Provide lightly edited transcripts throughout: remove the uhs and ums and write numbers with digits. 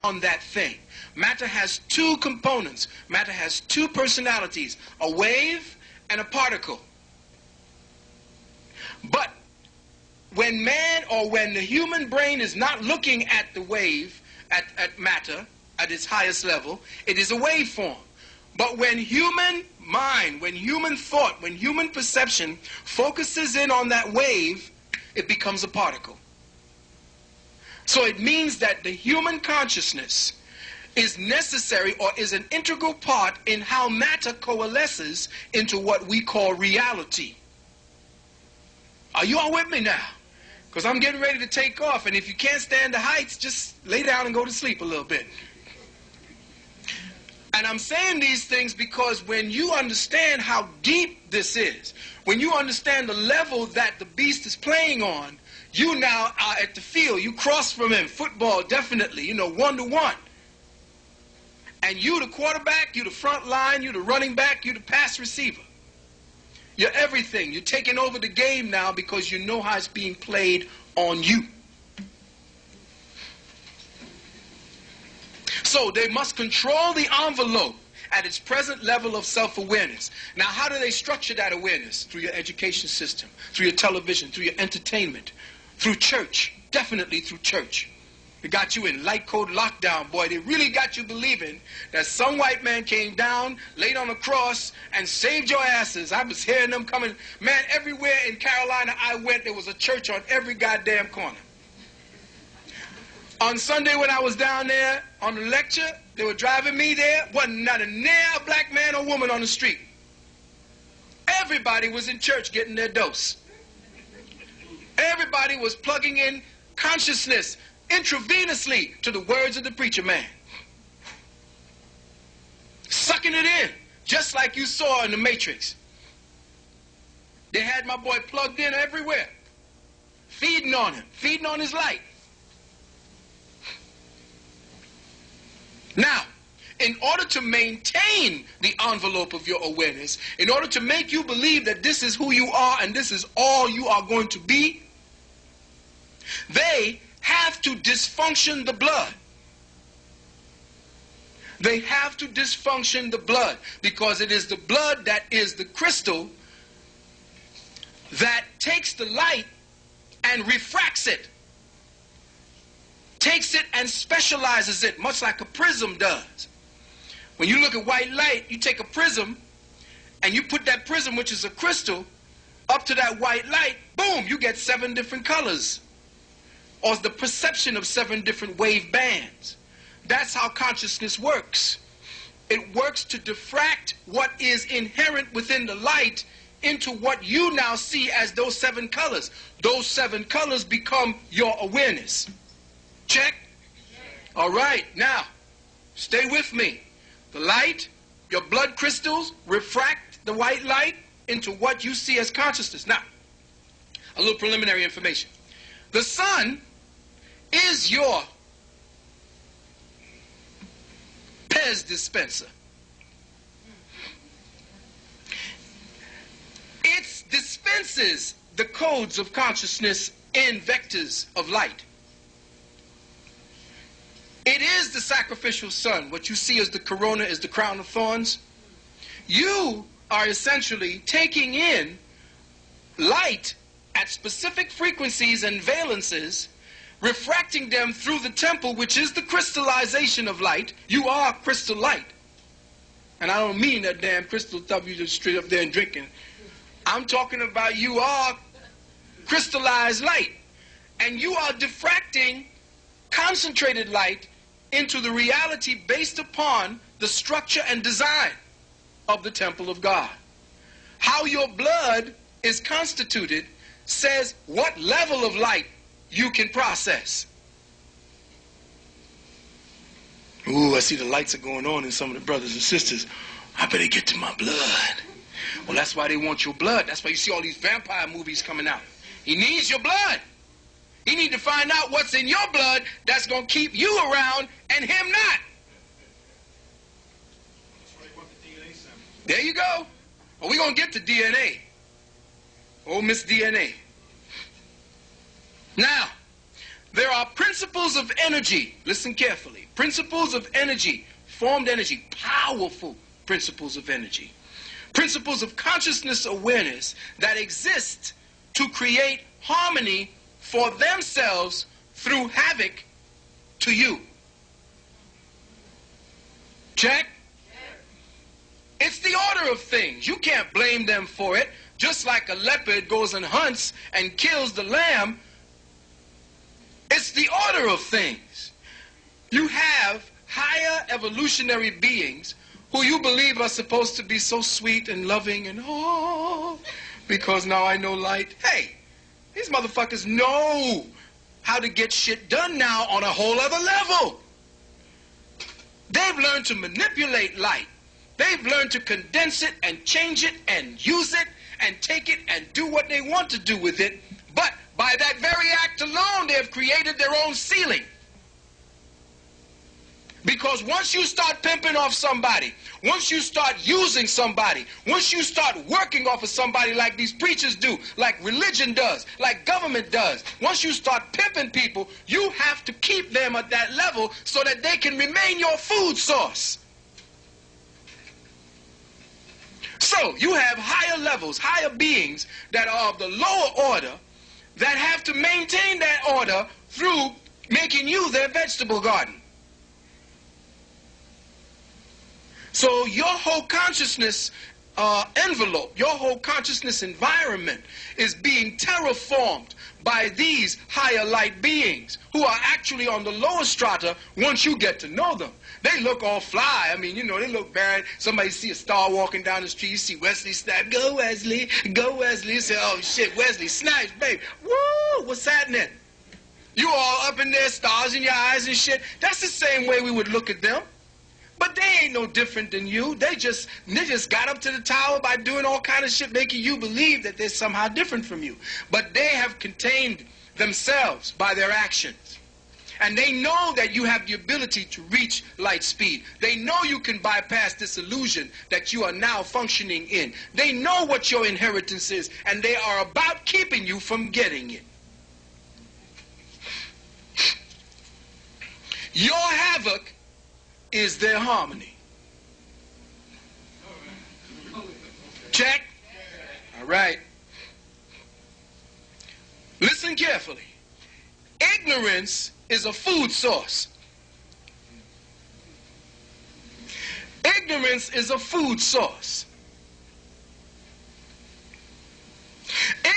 on that thing. Matter has two components. Matter has two personalities, a wave and a particle. But when man, or when the human brain is not looking at the wave, at matter, at its highest level, it is a waveform. But when human mind, when human thought, when human perception focuses in on that wave, it becomes a particle. So it means that the human consciousness is necessary, or is an integral part in how matter coalesces into what we call reality. Are you all with me now? Because I'm getting ready to take off, and if you can't stand the heights, just lay down and go to sleep a little bit. And I'm saying these things because when you understand how deep this is, when you understand the level that the beast is playing on, you now are at the field. You cross from him. Football, definitely, 1-to-1. And you the quarterback, you the front line, you the running back, you the pass receiver. You're everything. You're taking over the game now because you know how it's being played on you. So they must control the envelope at its present level of self-awareness. Now, how do they structure that awareness? Through your education system, through your television, through your entertainment, through church, definitely through church. They got you in light code lockdown, boy. They really got you believing that some white man came down, laid on a cross, and saved your asses. I was hearing them coming. Man, everywhere in Carolina I went, there was a church on every goddamn corner. On Sunday when I was down there on the lecture, they were driving me there. Wasn't not a near black man or woman on the street. Everybody was in church getting their dose. Everybody was plugging in consciousness intravenously to the words of the preacher man. Sucking it in, just like you saw in the Matrix. They had my boy plugged in everywhere, feeding on him, feeding on his light. Now, in order to maintain the envelope of your awareness, in order to make you believe that this is who you are and this is all you are going to be, they have to dysfunction the blood. They have to dysfunction the blood because it is the blood that is the crystal that takes the light and refracts it. Takes it and specializes it, much like a prism does. When you look at white light, you take a prism and you put that prism, which is a crystal, up to that white light, boom, you get 7 different colors. Or the perception of 7 different wave bands. That's how consciousness works. It works to diffract what is inherent within the light into what you now see as those 7 colors. Those 7 colors become your awareness. Check? All right, now, stay with me. The light, your blood crystals refract the white light into what you see as consciousness. Now, a little preliminary information. The sun is your Pez dispenser. It dispenses the codes of consciousness in vectors of light. It is the sacrificial sun. What you see as the corona is the crown of thorns. You are essentially taking in light at specific frequencies and valences, refracting them through the temple, which is the crystallization of light. You are crystal light. And I don't mean that damn crystal stuff you just straight up there and drinking. I'm talking about you are crystallized light. And you are diffracting concentrated light into the reality based upon the structure and design of the temple of God. How your blood is constituted says what level of light you can process. Ooh, I see the lights are going on in some of the brothers and sisters. I better get to my blood. Well, that's why they want your blood. That's why you see all these vampire movies coming out. He needs your blood. He needs to find out what's in your blood that's going to keep you around and him not. That's why they want the DNA sample. There you go. Well, we're going to get to DNA. Oh, Miss DNA. Now, There are principles of energy. Listen carefully. Principles of energy, formed energy, powerful principles of energy. Principles of consciousness awareness that exist to create harmony for themselves through havoc to you. Check? It's the order of things. You can't blame them for it. Just like a leopard goes and hunts and kills the lamb, it's the order of things. You have higher evolutionary beings who you believe are supposed to be so sweet and loving and because now I know light. Hey, these motherfuckers know how to get shit done now on a whole other level. They've learned to manipulate light. They've learned to condense it and change it and use it and take it and do what they want to do with it. But by that very act alone, they have created their own ceiling. Because once you start pimping off somebody, once you start using somebody, once you start working off of somebody like these preachers do, like religion does, like government does, once you start pimping people, you have to keep them at that level so that they can remain your food source. So you have higher levels, higher beings that are of the lower order that have to maintain that order through making you their vegetable garden. So your whole consciousness envelope, your whole consciousness environment is being terraformed by these higher light beings who are actually on the lower strata once you get to know them. They look all fly. I mean, you know, they look bad. Somebody see a star walking down the street, you see Wesley Snipes, go Wesley, go Wesley. You say, oh shit, Wesley Snipes, baby. Woo, what's happening? You all up in there, stars in your eyes and shit. That's the same way we would look at them. But they ain't no different than you. They just got up to the tower by doing all kind of shit, making you believe that they're somehow different from you. But they have contained themselves by their actions. And they know that you have the ability to reach light speed. They know you can bypass this illusion that you are now functioning in. They know what your inheritance is, and they are about keeping you from getting it. Your havoc is their harmony. Check? All right. Listen carefully. Ignorance is a food source. Ignorance is a food source.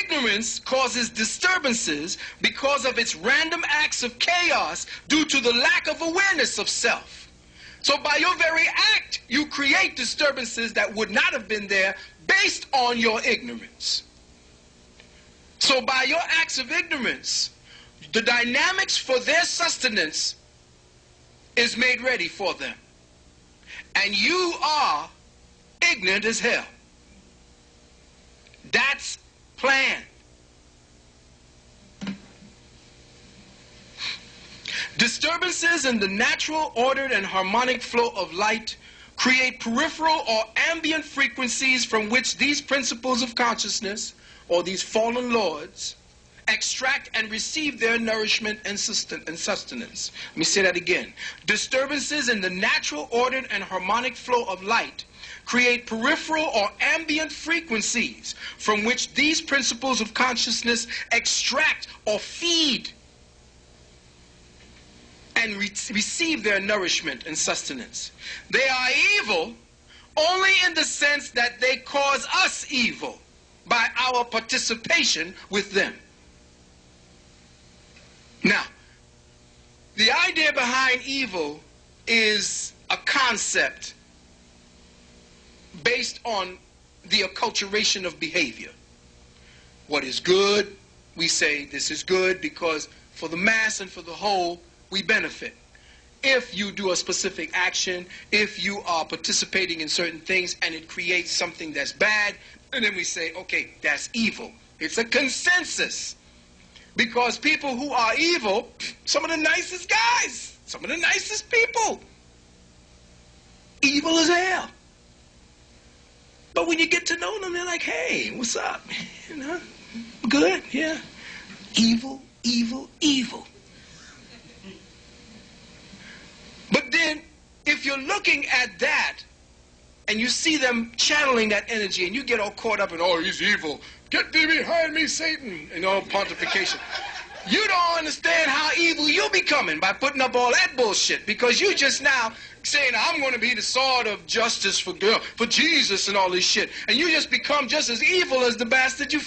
Ignorance causes disturbances because of its random acts of chaos due to the lack of awareness of self. So by your very act, you create disturbances that would not have been there based on your ignorance. So by your acts of ignorance, the dynamics for their sustenance is made ready for them. And you are ignorant as hell. That's planned. Disturbances in the natural, ordered, and harmonic flow of light create peripheral or ambient frequencies from which these principles of consciousness, or these fallen lords, extract and receive their nourishment and sustenance. Let me say that again. Disturbances in the natural, ordered, and harmonic flow of light create peripheral or ambient frequencies from which these principles of consciousness extract or feed and receive their nourishment and sustenance. They are evil only in the sense that they cause us evil by our participation with them. Now, the idea behind evil is a concept based on the acculturation of behavior. What is good, we say this is good because for the mass and for the whole, we benefit. If you do a specific action, if you are participating in certain things and it creates something that's bad, and then we say, okay, that's evil. It's a consensus. Because people who are evil, some of the nicest guys, some of the nicest people, evil as hell. But when you get to know them, they're like, hey, what's up? You know, good, yeah. Evil, evil, evil. But then, if you're looking at that, and you see them channeling that energy, and you get all caught up in, oh, he's evil. Get thee behind me, Satan, and all pontification. You don't understand how evil you're becoming by putting up all that bullshit, because you just now saying, I'm going to be the sword of justice for Jesus and all this shit. And you just become just as evil as the bastard you